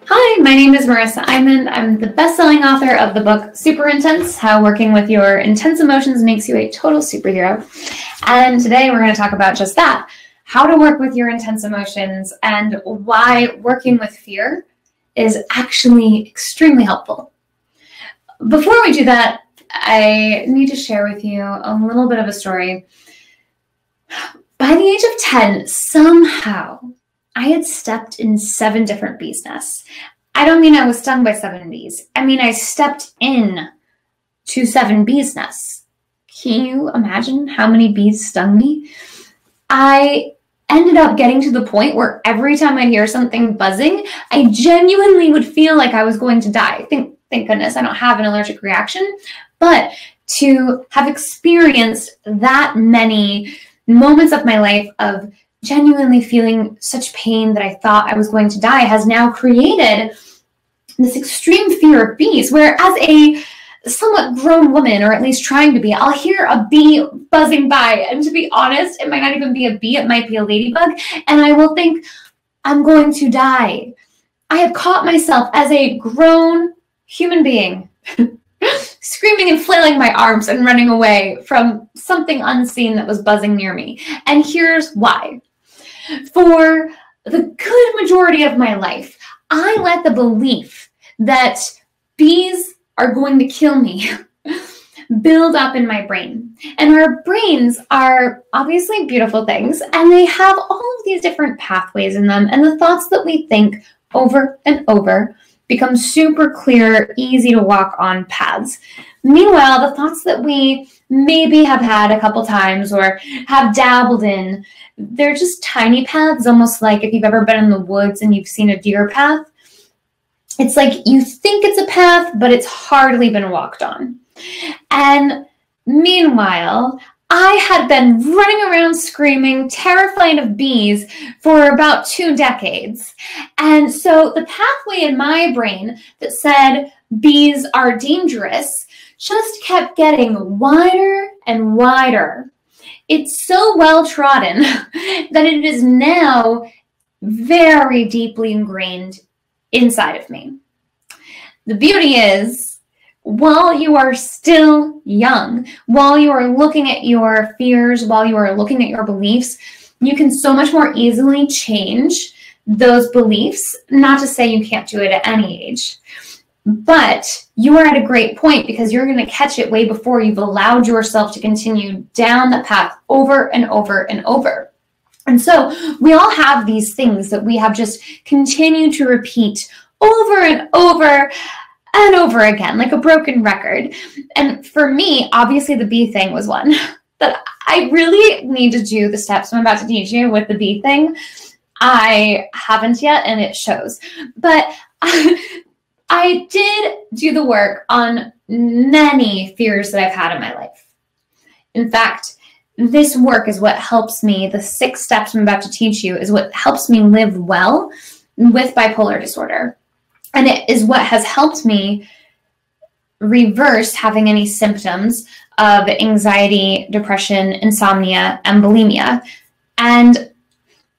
Hi, my name is Marisa Imon. I'm the best-selling author of the book Super Intense, How Working with Your Intense Emotions Makes You a Total Superhero. And today we're going to talk about just that, how to work with your intense emotions and why working with fear is actually extremely helpful. Before we do that, I need to share with you a little bit of a story. By the age of 10, somehow, I had stepped in 7 different bees' nests. I don't mean I was stung by 7 bees. I mean I stepped in to 7 bees' nests. Can you imagine how many bees stung me? I ended up getting to the point where every time I hear something buzzing, I genuinely would feel like I was going to die. Thank goodness I don't have an allergic reaction. But to have experienced that many moments of my life of genuinely feeling such pain that I thought I was going to die has now created this extreme fear of bees, where as a somewhat grown woman, or at least trying to be, I'll hear a bee buzzing by, and to be honest, it might not even be a bee, it might be a ladybug, and I will think, I'm going to die. I have caught myself as a grown human being screaming and flailing my arms and running away from something unseen that was buzzing near me. And here's why. For the good majority of my life, I let the belief that bees are going to kill me build up in my brain. And our brains are obviously beautiful things, and they have all of these different pathways in them, and the thoughts that we think over and over become super clear, easy to walk on paths. Meanwhile, the thoughts that we maybe have had a couple times or have dabbled in, they're just tiny paths, almost like if you've ever been in the woods and you've seen a deer path. It's like you think it's a path, but it's hardly been walked on. And meanwhile, I had been running around screaming, terrified of bees for about 2 decades. And so the pathway in my brain that said bees are dangerous just kept getting wider and wider. It's so well trodden that it is now very deeply ingrained inside of me. The beauty is, while you are still young, while you are looking at your fears, while you are looking at your beliefs, you can so much more easily change those beliefs. Not to say you can't do it at any age, but you are at a great point because you're going to catch it way before you've allowed yourself to continue down the path over and over and over. And so we all have these things that we have just continued to repeat over and over and over again, like a broken record. And for me, obviously the bee thing was one that I really need to do the steps I'm about to teach you with the bee thing. I haven't yet, and it shows. But I did do the work on many fears that I've had in my life. In fact, this work is what helps me, the 6 steps I'm about to teach you is what helps me live well with bipolar disorder. And it is what has helped me reverse having any symptoms of anxiety, depression, insomnia, and bulimia. And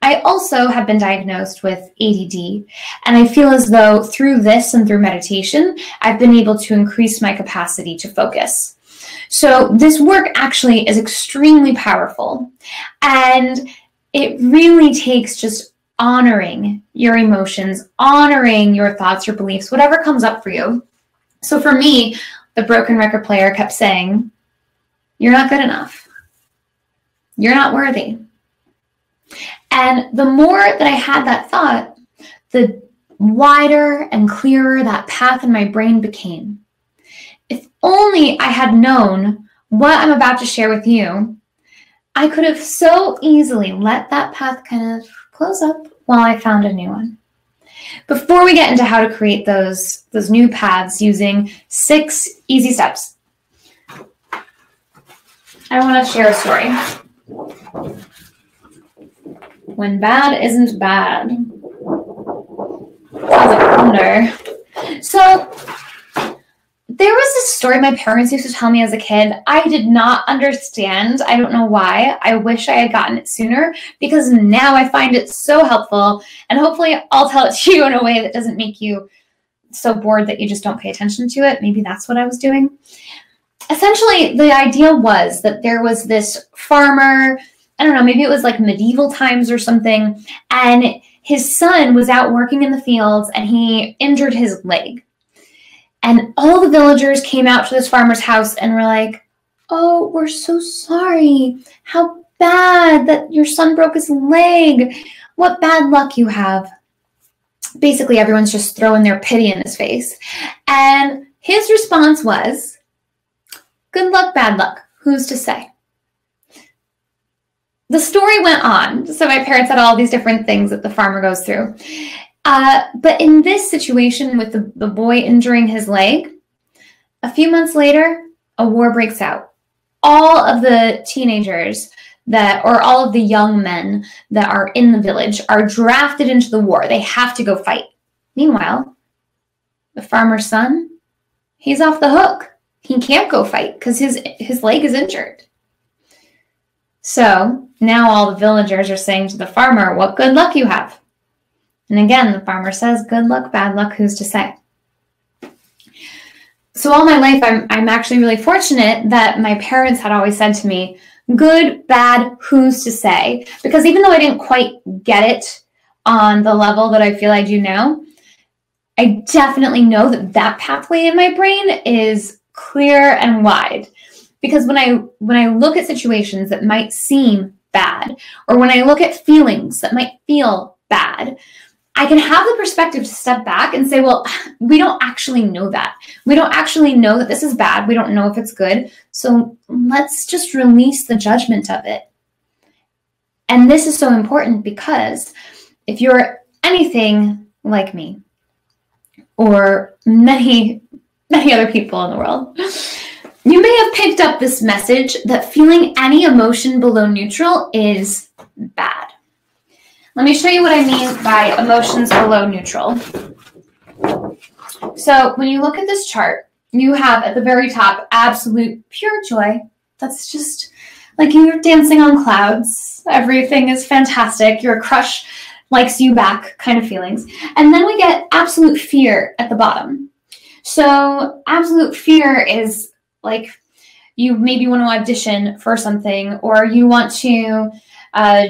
I also have been diagnosed with ADD. And I feel as though through this and through meditation, I've been able to increase my capacity to focus. So this work actually is extremely powerful. And it really takes just honoring your emotions, honoring your thoughts, your beliefs, whatever comes up for you. So for me, the broken record player kept saying, you're not good enough. You're not worthy. And the more that I had that thought, the wider and clearer that path in my brain became. If only I had known what I'm about to share with you, I could have so easily let that path kind of close up while I found a new one. Before we get into how to create those new paths using 6 easy steps, I want to share a story. When bad isn't bad. Sounds like thunder. So there was this story my parents used to tell me as a kid. I did not understand. I don't know why. I wish I had gotten it sooner, because now I find it so helpful, and hopefully I'll tell it to you in a way that doesn't make you so bored that you just don't pay attention to it. Maybe that's what I was doing. Essentially, the idea was that there was this farmer, I don't know, maybe it was like medieval times or something, and his son was out working in the fields and he injured his leg. And all the villagers came out to this farmer's house and were like, "Oh, we're so sorry. How bad that your son broke his leg. What bad luck you have." Basically, everyone's just throwing their pity in his face. And his response was, "Good luck, bad luck. Who's to say?" The story went on. So my parents had all these different things that the farmer goes through. But in this situation with the boy injuring his leg, a few months later, a war breaks out. All of the teenagers or all of the young men that are in the village are drafted into the war. They have to go fight. Meanwhile, the farmer's son, he's off the hook. He can't go fight because his leg is injured. So now all the villagers are saying to the farmer, "What good luck you have." And again, the farmer says, "Good luck, bad luck, who's to say?" So all my life, I'm actually really fortunate that my parents had always said to me, "Good, bad, who's to say?" Because even though I didn't quite get it on the level that I feel I do now, I definitely know that that pathway in my brain is clear and wide. Because when I look at situations that might seem bad, or when I look at feelings that might feel bad, I can have the perspective to step back and say, well, we don't actually know that. We don't actually know that this is bad. We don't know if it's good. So let's just release the judgment of it. And this is so important because if you're anything like me, or many, many other people in the world, you may have picked up this message that feeling any emotion below neutral is bad. Let me show you what I mean by emotions below neutral. So when you look at this chart, you have at the very top absolute pure joy. That's just like you're dancing on clouds. Everything is fantastic. Your crush likes you back kind of feelings. And then we get absolute fear at the bottom. So absolute fear is like you maybe want to audition for something, or you want to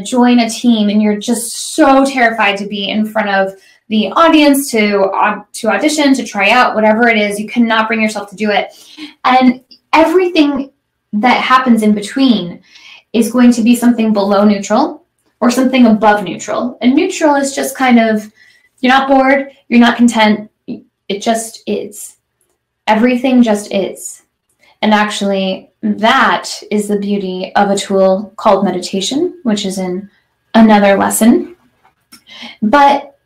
join a team and you're just so terrified to be in front of the audience to audition, to try out, whatever it is. You cannot bring yourself to do it. And everything that happens in between is going to be something below neutral or something above neutral. And neutral is just kind of, you're not bored, you're not content, it just is. Everything just is. And actually, that is the beauty of a tool called meditation, which is in another lesson. But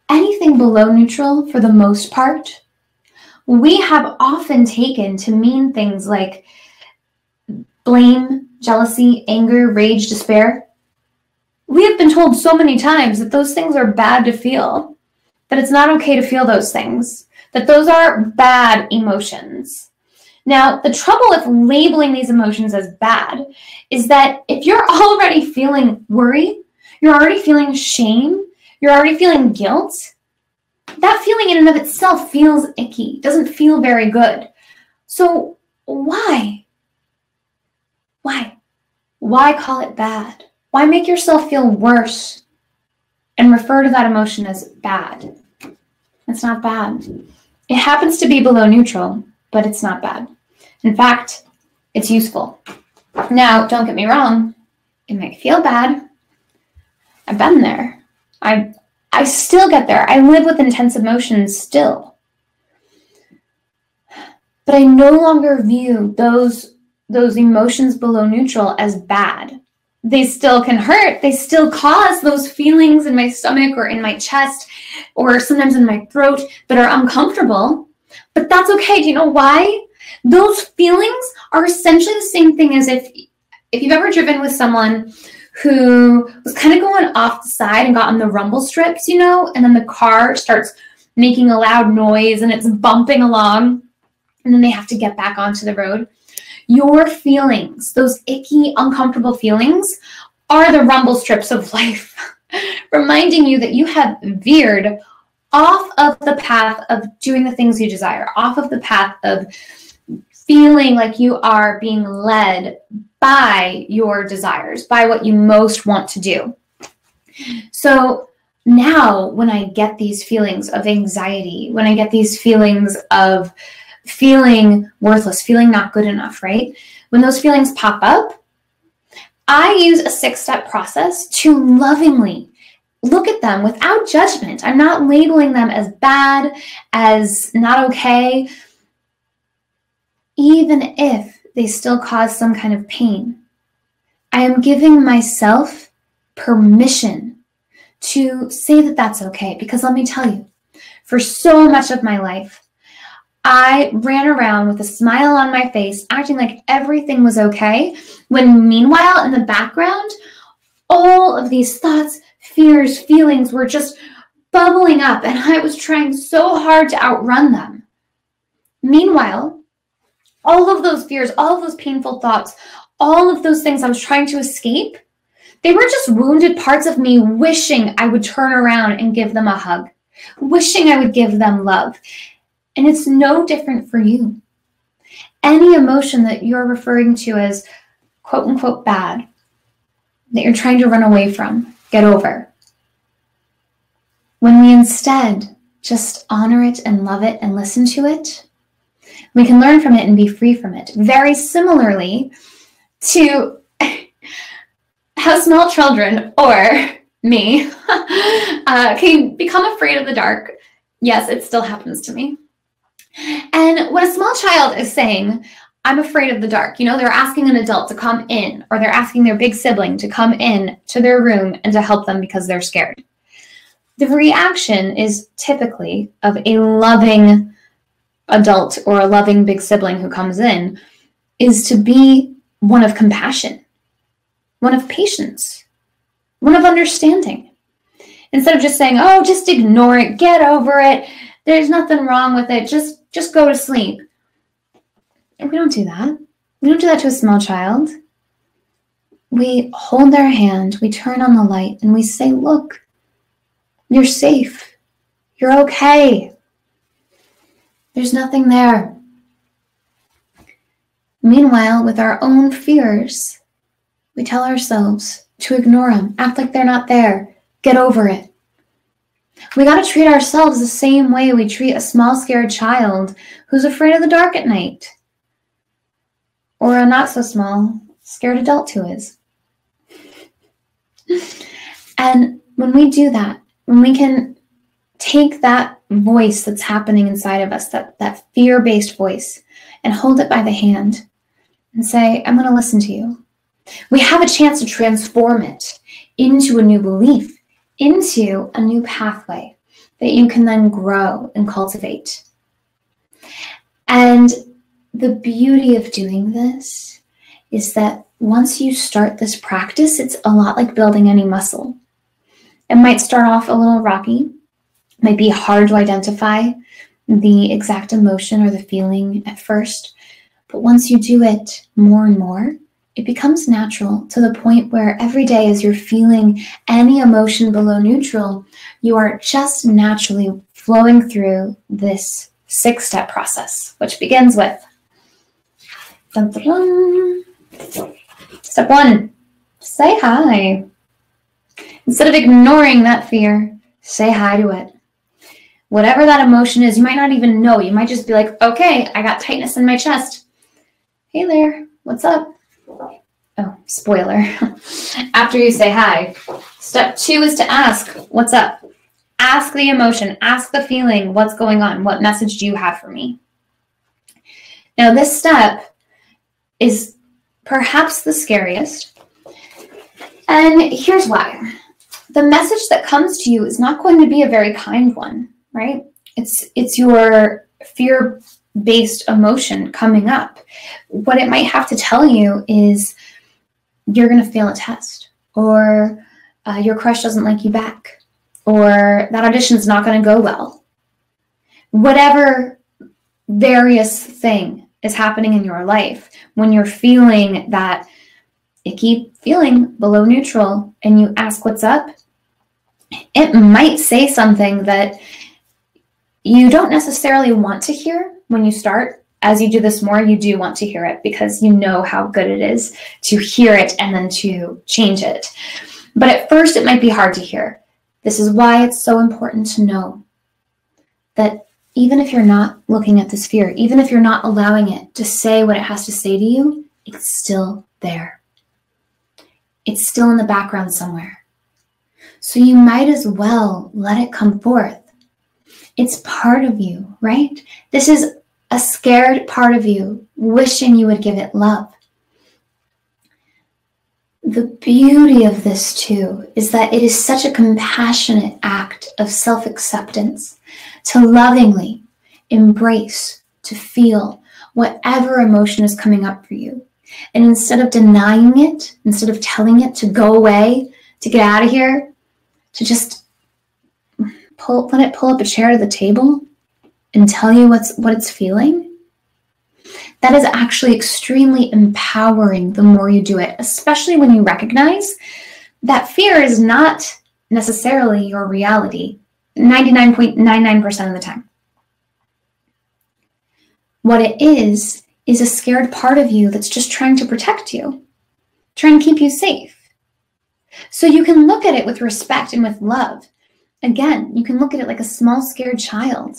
anything below neutral, for the most part, we have often taken to mean things like blame, jealousy, anger, rage, despair. We have been told so many times that those things are bad to feel, that it's not okay to feel those things, that those are bad emotions. Now, the trouble with labeling these emotions as bad is that if you're already feeling worry, you're already feeling shame, you're already feeling guilt, that feeling in and of itself feels icky, doesn't feel very good. So why? Why call it bad? Why make yourself feel worse and refer to that emotion as bad? It's not bad. It happens to be below neutral, but it's not bad. In fact, it's useful. Now, don't get me wrong, it might feel bad. I've been there. I still get there. I live with intense emotions still. But I no longer view those emotions below neutral as bad. They still can hurt. They still cause those feelings in my stomach or in my chest or sometimes in my throat that are uncomfortable. But that's okay. Do you know why? Those feelings are essentially the same thing as if you've ever driven with someone who was kind of going off the side and got on the rumble strips, and then the car starts making a loud noise and it's bumping along. and then they have to get back onto the road. Your feelings, those icky, uncomfortable feelings, are the rumble strips of life, reminding you that you have veered off of the path of doing the things you desire, off of the path of feeling like you are being led by your desires, by what you most want to do. So now when I get these feelings of anxiety, when I get these feelings of feeling worthless, feeling not good enough, right? When those feelings pop up, I use a 6-step process to lovingly look at them without judgment. I'm not labeling them as bad, as not okay, even if they still cause some kind of pain. I am giving myself permission to say that that's okay, because let me tell you, for so much of my life, I ran around with a smile on my face, acting like everything was okay, when meanwhile, in the background, all of these thoughts, fears, feelings were just bubbling up, and I was trying so hard to outrun them. Meanwhile, all of those fears, all of those painful thoughts, all of those things I was trying to escape, they were just wounded parts of me wishing I would turn around and give them a hug, wishing I would give them love. And it's no different for you. Any emotion that you're referring to as quote unquote bad, that you're trying to run away from, get over. When we instead just honor it and love it and listen to it, we can learn from it and be free from it. Very similarly to how small children, or me, can become afraid of the dark. Yes, it still happens to me. And when a small child is saying, I'm afraid of the dark, they're asking an adult to come in, or they're asking their big sibling to come in to their room and to help them because they're scared. The reaction is typically of a loving adult or a loving big sibling who comes in is to be one of compassion, one of patience, one of understanding. Instead of just saying, oh, just ignore it, get over it, there's nothing wrong with it, just go to sleep. We don't do that. We don't do that to a small child. We hold their hand, we turn on the light, and we say, look, you're safe. You're okay. There's nothing there. Meanwhile, with our own fears, we tell ourselves to ignore them, act like they're not there, get over it. We got to treat ourselves the same way we treat a small, scared child who's afraid of the dark at night. Or a not so small, scared adult who is. And when we do that, when we can take that voice that's happening inside of us, that fear-based voice, and hold it by the hand and say, I'm going to listen to you. We have a chance to transform it into a new belief, into a new pathway that you can then grow and cultivate. And the beauty of doing this is that once you start this practice, it's a lot like building any muscle. It might start off a little rocky. It might be hard to identify the exact emotion or the feeling at first. But once you do it more and more, it becomes natural to the point where every day as you're feeling any emotion below neutral, you are just naturally flowing through this 6-step process, which begins with dun, dun, dun. Step 1, say hi. Instead of ignoring that fear, say hi to it. Whatever that emotion is, you might not even know. You might just be like, okay, I got tightness in my chest. Hey there, what's up? Oh, spoiler. After you say hi, step 2 is to ask, what's up? Ask the emotion, ask the feeling, what's going on? What message do you have for me? Now, this step is perhaps the scariest. And here's why. The message that comes to you is not going to be a very kind one, right? It's your fear-based emotion coming up. What it might have to tell you is you're going to fail a test, or your crush doesn't like you back, or that audition is not going to go well. Whatever various thing is happening in your life, when you're feeling that icky feeling below neutral and you ask what's up, it might say something that you don't necessarily want to hear when you start. As you do this more, you do want to hear it because you know how good it is to hear it and then to change it. But at first, it might be hard to hear. This is why it's so important to know that even if you're not looking at this fear, even if you're not allowing it to say what it has to say to you, it's still there. It's still in the background somewhere. So you might as well let it come forth. It's part of you, right? This is a scared part of you wishing you would give it love. The beauty of this too is that it is such a compassionate act of self-acceptance to lovingly embrace, to feel whatever emotion is coming up for you. And instead of denying it, instead of telling it to go away, to get out of here, to just let it pull up a chair to the table and tell you what it's feeling, that is actually extremely empowering the more you do it, especially when you recognize that fear is not necessarily your reality 99.99% of the time. What it is a scared part of you that's just trying to protect you, trying to keep you safe. So you can look at it with respect and with love. Again, you can look at it like a small scared child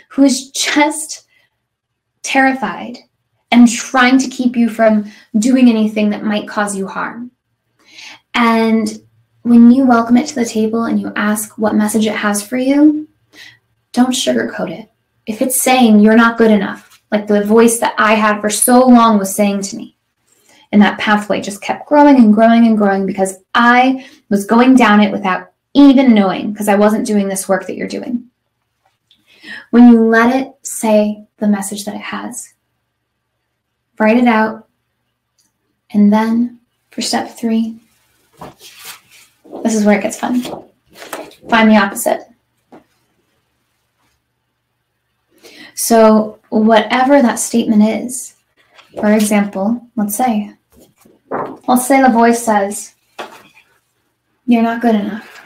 who is just terrified and trying to keep you from doing anything that might cause you harm. And when you welcome it to the table and you ask what message it has for you, don't sugarcoat it. If it's saying you're not good enough, like the voice that I had for so long was saying to me, and that pathway just kept growing and growing and growing because I was going down it without even knowing, because I wasn't doing this work that you're doing. When you let it say the message that it has, write it out, and then for step 3, this is where it gets fun. Find the opposite. So whatever that statement is, for example, let's say the voice says, you're not good enough.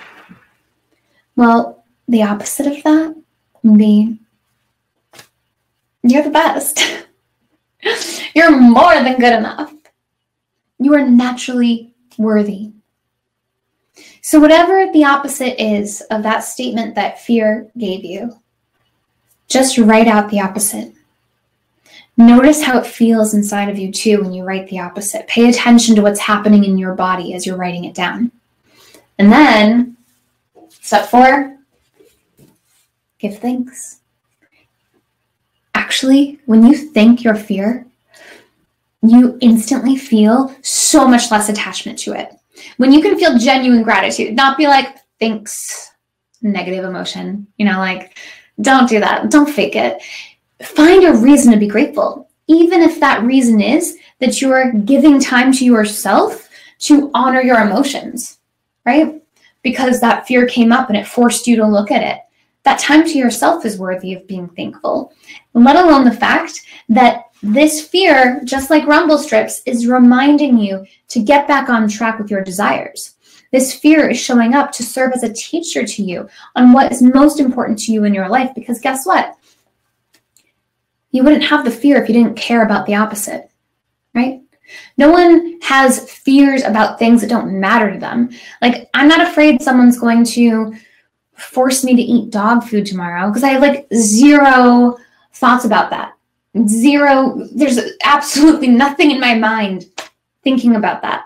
Well, the opposite of that would be, you're the best. You're more than good enough. You are naturally worthy. So whatever the opposite is of that statement that fear gave you, just write out the opposite. Notice how it feels inside of you too when you write the opposite. Pay attention to what's happening in your body as you're writing it down. And then, step 4, give thanks. Actually, when you thank your fear, you instantly feel so much less attachment to it. When you can feel genuine gratitude, not be like, thanks, negative emotion, like, don't do that. Don't fake it. Find a reason to be grateful, even if that reason is that you're giving time to yourself to honor your emotions, right? Because that fear came up and it forced you to look at it. That time to yourself is worthy of being thankful, let alone the fact that this fear, just like rumble strips, is reminding you to get back on track with your desires. This fear is showing up to serve as a teacher to you on what is most important to you in your life, because guess what? You wouldn't have the fear if you didn't care about the opposite, right? No one has fears about things that don't matter to them. Like, I'm not afraid someone's going to force me to eat dog food tomorrow because I have like 0 thoughts about that. There's absolutely nothing in my mind thinking about that.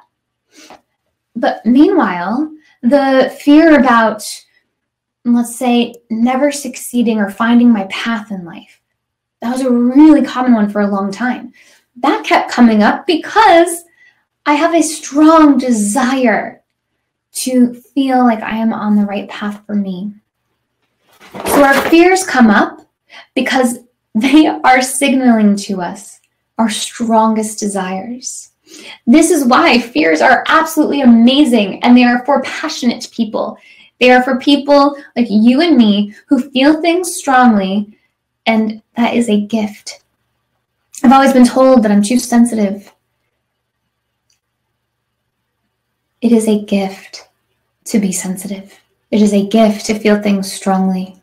But meanwhile, the fear about, let's say, never succeeding or finding my path in life, that was a really common one for a long time. That kept coming up because I have a strong desire to feel like I am on the right path for me. So our fears come up because they are signaling to us our strongest desires. This is why fears are absolutely amazing, and they are for passionate people. They are for people like you and me who feel things strongly And that is a gift. I've always been told that I'm too sensitive. It is a gift to be sensitive. It is a gift to feel things strongly.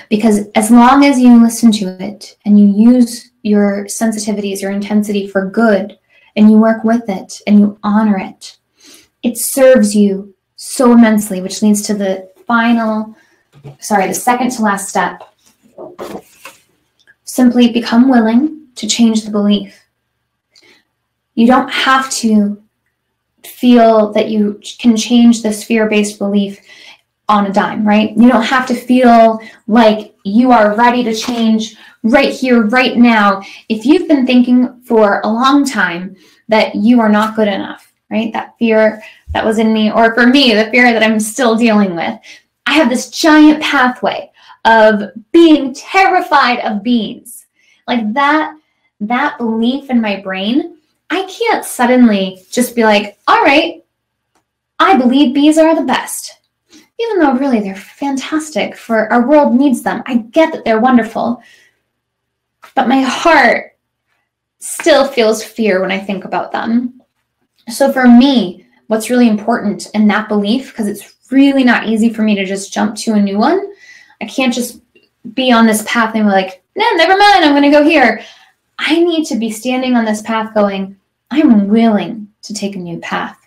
Because as long as you listen to it and you use your sensitivities, your intensity for good, and you work with it and you honor it, it serves you so immensely, which leads to the second to last step. Simply become willing to change the belief. You don't have to feel that you can change this fear-based belief on a dime, right? You don't have to feel like you are ready to change right here, right now. If you've been thinking for a long time that you are not good enough, right? That fear that was in me, or for me, the fear that I'm still dealing with, I have this giant pathway of being terrified of bees. Like that belief in my brain, I can't suddenly just be like, all right, I believe bees are the best. Even though really they're fantastic, for our world needs them. I get that they're wonderful, but my heart still feels fear when I think about them. So for me, what's really important in that belief, because it's really not easy for me to just jump to a new one. I can't just be on this path and be like, no, never mind, I'm going to go here. I need to be standing on this path going, I'm willing to take a new path.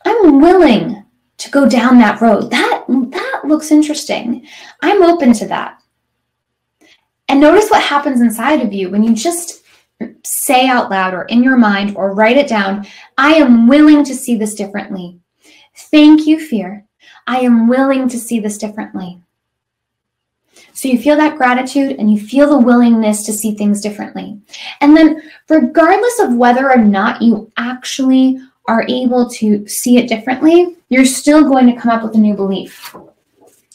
I'm willing to go down that road. That looks interesting. I'm open to that. And notice what happens inside of you when you just say out loud or in your mind or write it down, I am willing to see this differently. Thank you, fear. I am willing to see this differently. So you feel that gratitude and you feel the willingness to see things differently. And then regardless of whether or not you actually are able to see it differently, you're still going to come up with a new belief.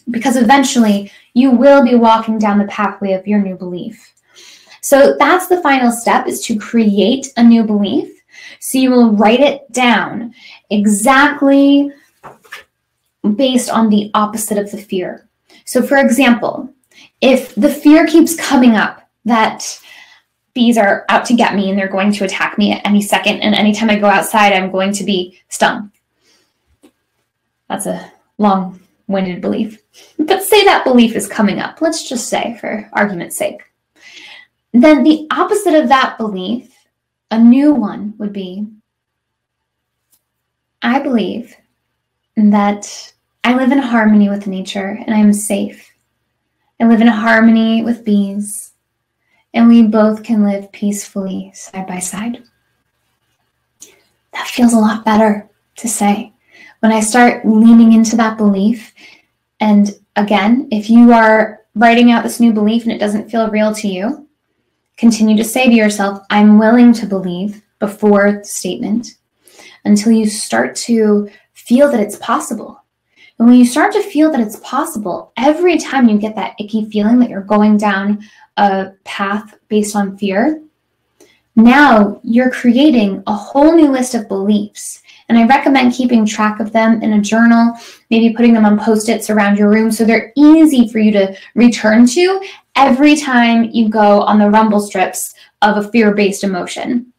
Because eventually you will be walking down the pathway of your new belief. So that's the final step, is to create a new belief. So you will write it down exactly based on the opposite of the fear. So for example, if the fear keeps coming up that bees are out to get me and they're going to attack me at any second, and anytime I go outside, I'm going to be stung. That's a long-winded belief. But say that belief is coming up, let's just say for argument's sake. Then the opposite of that belief, a new one, would be, I believe that I live in harmony with nature and I'm safe. I live in harmony with bees, and we both can live peacefully side by side. That feels a lot better to say. When I start leaning into that belief, and again, if you are writing out this new belief and it doesn't feel real to you, continue to say to yourself, I'm willing to believe before the statement until you start to feel that it's possible. And when you start to feel that it's possible, every time you get that icky feeling that you're going down a path based on fear, now you're creating a whole new list of beliefs. And I recommend keeping track of them in a journal, maybe putting them on Post-its around your room so they're easy for you to return to every time you go on the rumble strips of a fear-based emotion.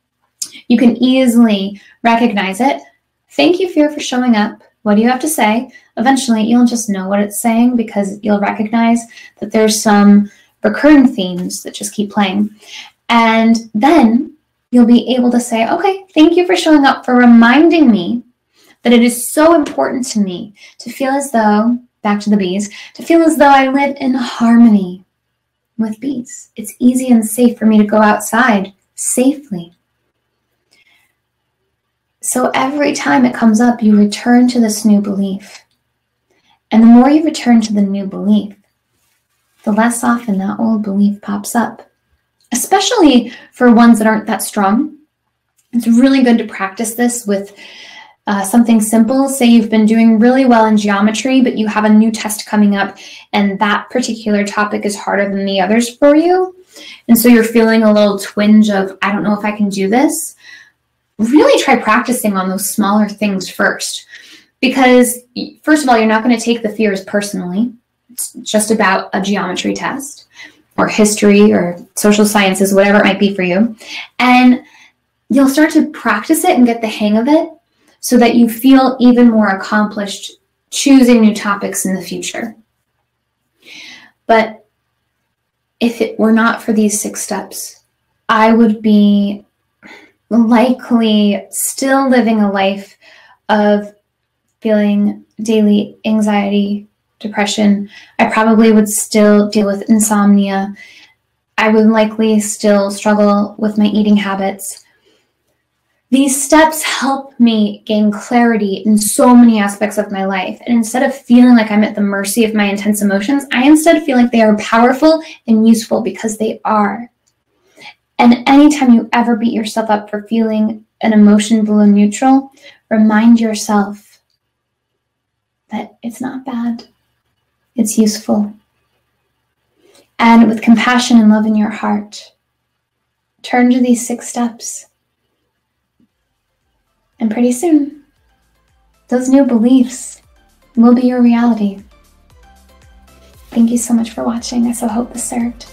You can easily recognize it. Thank you, fear, for showing up. What do you have to say? Eventually, you'll just know what it's saying because you'll recognize that there's some recurring themes that just keep playing. And then you'll be able to say, okay, thank you for showing up, for reminding me that it is so important to me to feel as though, back to the bees, to feel as though I live in harmony with bees. It's easy and safe for me to go outside safely. So every time it comes up, you return to this new belief. And the more you return to the new belief, the less often that old belief pops up. Especially for ones that aren't that strong. It's really good to practice this with something simple. Say you've been doing really well in geometry, but you have a new test coming up, and that particular topic is harder than the others for you. And so you're feeling a little twinge of, I don't know if I can do this. Really try practicing on those smaller things first. Because first of all, you're not going to take the fears personally. It's just about a geometry test. or history or social sciences, whatever it might be for you. And you'll start to practice it and get the hang of it so that you feel even more accomplished choosing new topics in the future. But if it were not for these 6 steps, I would be likely still living a life of feeling daily anxiety, depression. I probably would still deal with insomnia. I would likely still struggle with my eating habits. These steps help me gain clarity in so many aspects of my life. And instead of feeling like I'm at the mercy of my intense emotions, I instead feel like they are powerful and useful because they are. And anytime you ever beat yourself up for feeling an emotion below neutral, remind yourself that it's not bad. It's useful. And with compassion and love in your heart, turn to these 6 steps. And pretty soon, those new beliefs will be your reality. Thank you so much for watching. I so hope this served.